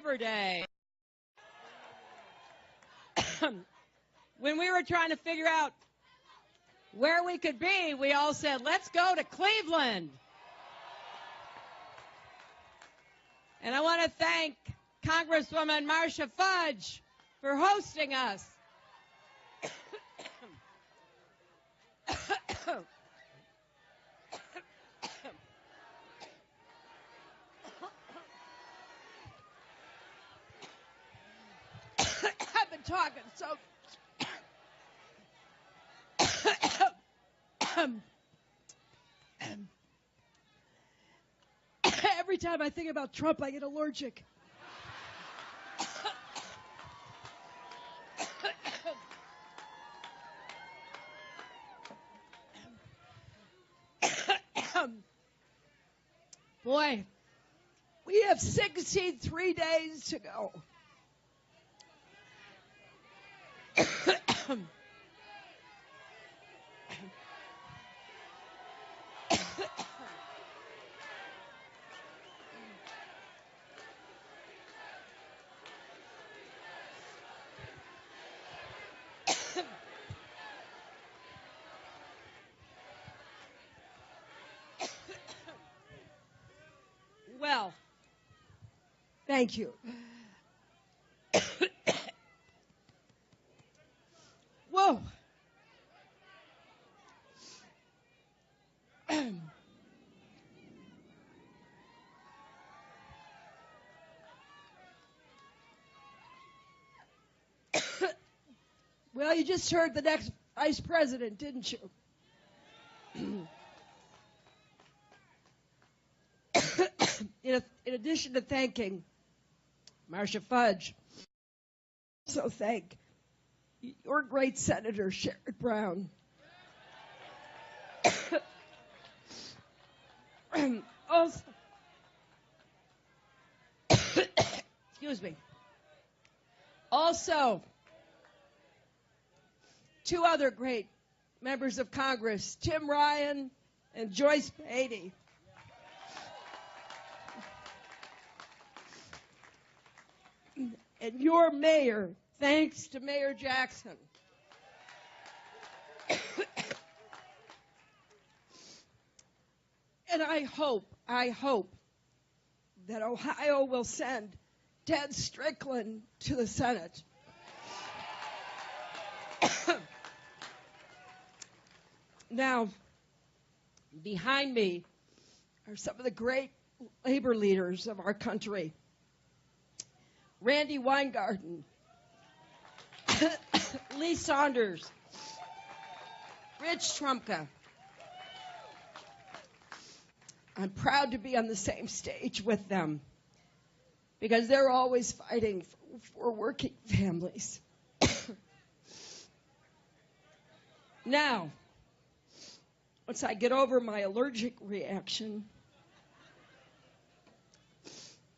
Labor Day. When we were trying to figure out where we could be, we all said, let's go to Cleveland. And I want to thank Congresswoman Marcia Fudge for hosting us. I've been talking so... Every time I think about Trump, I get allergic. Boy, we have 63 days to go. Well, thank you. Whoa. Well, you just heard the next vice president, didn't you? In addition to thanking Marcia Fudge, I also thank your great Senator Sherrod Brown. Also, excuse me. Also, two other great members of Congress, Tim Ryan and Joyce Beatty. And your mayor, thanks to Mayor Jackson. And I hope that Ohio will send Ted Strickland to the Senate. Now, behind me are some of the great labor leaders of our country. Randy Weingarten, Lee Saunders, Rich Trumka. I'm proud to be on the same stage with them because they're always fighting for working families. Now, once I get over my allergic reaction,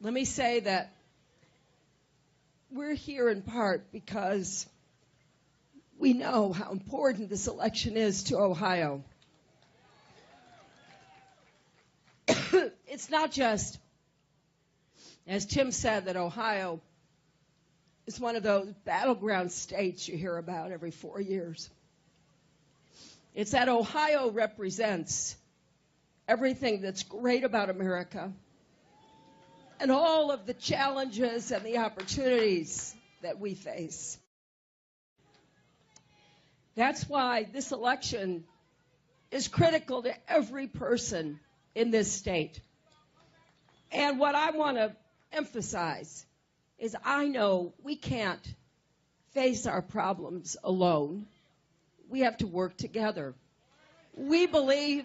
let me say that we're here in part because we know how important this election is to Ohio. It's not just, as Tim said, that Ohio is one of those battleground states you hear about every 4 years. It's that Ohio represents everything that's great about America and all of the challenges and the opportunities that we face. That's why this election is critical to every person in this state. And what I want to emphasize is I know we can't face our problems alone. We have to work together. We believe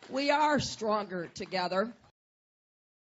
we are stronger together.